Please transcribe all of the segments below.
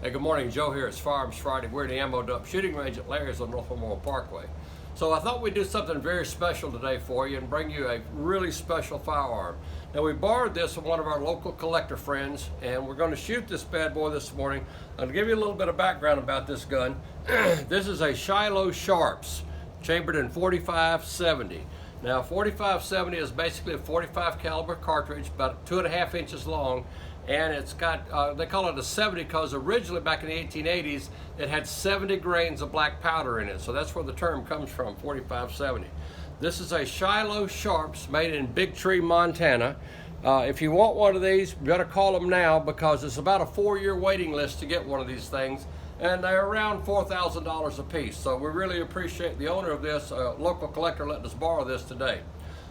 Hey, good morning. Joe here. It's Firearms Friday. We're at the Ammo Dump Shooting Range at Larry's on North Memorial Parkway. So I thought we'd do something very special today for you and bring you a really special firearm. Now, we borrowed this from one of our local collector friends, and we're going to shoot this bad boy this morning. I'll give you a little bit of background about this gun. This is a Shiloh Sharps, chambered in 45-70. Now, 45-70 is basically a 45 caliber cartridge, about 2.5 inches long, and it's got, they call it a 70 because originally back in the 1880s, it had 70 grains of black powder in it. So that's where the term comes from, 45-70. This is a Shiloh Sharps made in Big Tree, Montana. If you want one of these, you better call them now because it's about a 4-year waiting list to get one of these things. And they're around $4,000 a piece. So we really appreciate the owner of this, local collector, letting us borrow this today.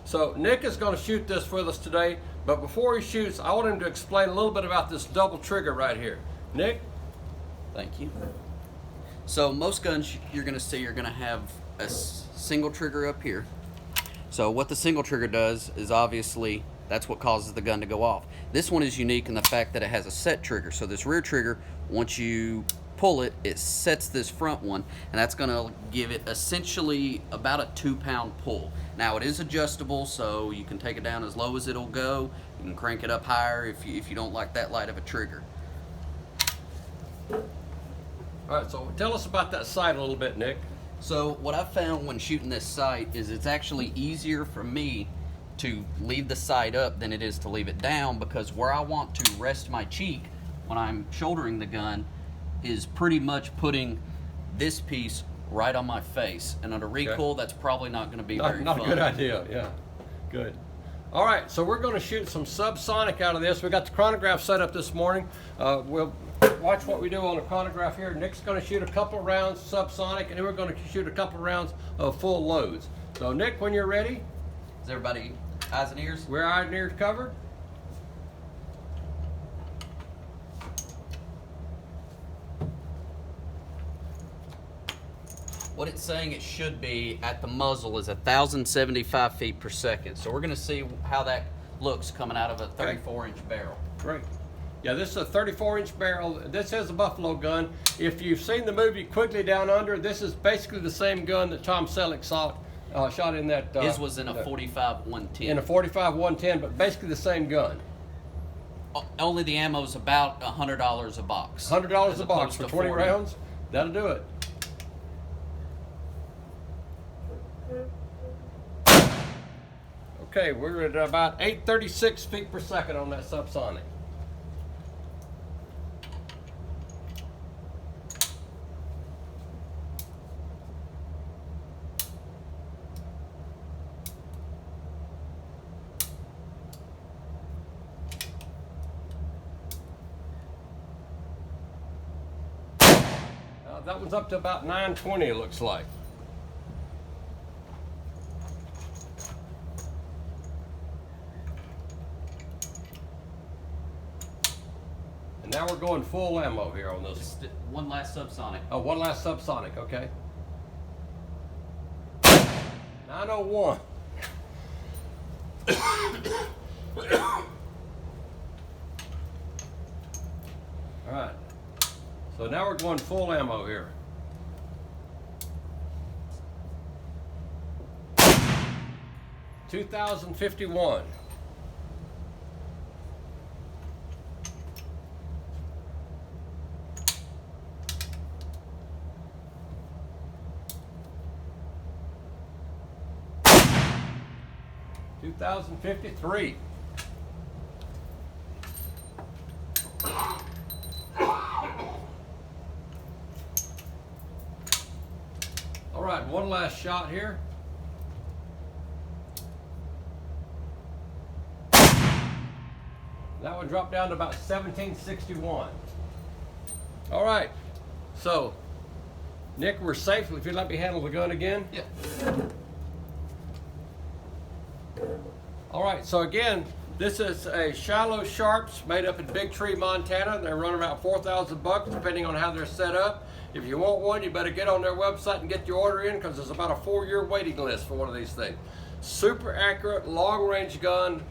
So Nick is going to shoot this with us today, but before he shoots, I want him to explain a little bit about this double trigger right here. Nick? Thank you. So most guns you're going to see are going to have a single trigger up here. So what the single trigger does is obviously that's what causes the gun to go off. This one is unique in the fact that it has a set trigger. So this rear trigger, once you pull it, it sets this front one, and that's going to give it essentially about a 2-pound pull. Now it is adjustable, so you can take it down as low as it'll go. You can crank it up higher if you don't like that light of a trigger. All right, so tell us about that sight a little bit, Nick. So what I've found when shooting this sight is it's actually easier for me to leave the sight up than it is to leave it down, because where I want to rest my cheek when I'm shouldering the gun is pretty much putting this piece right on my face. And under recoil, that's probably not going to be very fun. Not a good idea, yeah. Good. All right, so we're going to shoot some subsonic out of this. We got the chronograph set up this morning. We'll watch what we do on the chronograph here. Nick's going to shoot a couple rounds subsonic, and then we're going to shoot a couple rounds of full loads. So Nick, when you're ready. Is everybody eyes and ears? We're eyes and ears covered. What it's saying it should be at the muzzle is 1,075 feet per second. So we're going to see how that looks coming out of a 34-inch barrel. Great. Yeah, this is a 34-inch barrel. This is a Buffalo gun. If you've seen the movie Quigley Down Under, this is basically the same gun that Tom Selleck shot in that. His was in a 45-110. In a 45-110, but basically the same gun. Only the ammo's about $100 a box. $100 a box for 20 rounds? That'll do it. Okay, we're at about 836 feet per second on that subsonic. That one's up to about 920, it looks like. Now we're going full ammo here on this. Just one last subsonic. Oh, one last subsonic, okay. 901. All right. So now we're going full ammo here. $2,051. $2,053. All right, one last shot here. That one dropped down to about 1761. All right, so Nick, we're safe. If you'd let me handle the gun again. Yeah. All right, so again, this is a Shiloh Sharps made up in Big Tree, Montana. They're running about $4,000 depending on how they're set up. If you want one, you better get on their website and get your order in because there's about a 4-year waiting list for one of these things. Super accurate, long-range gun,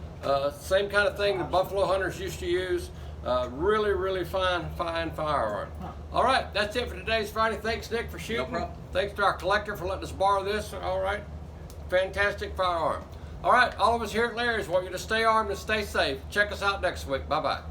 same kind of thing the buffalo hunters used to use. Really, really fine firearm. All right, that's it for today's Friday. Thanks, Nick, for shooting. problem. Thanks to our collector for letting us borrow this. All right, fantastic firearm. All right, all of us here at Larry's want you to stay armed and stay safe. Check us out next week. Bye-bye.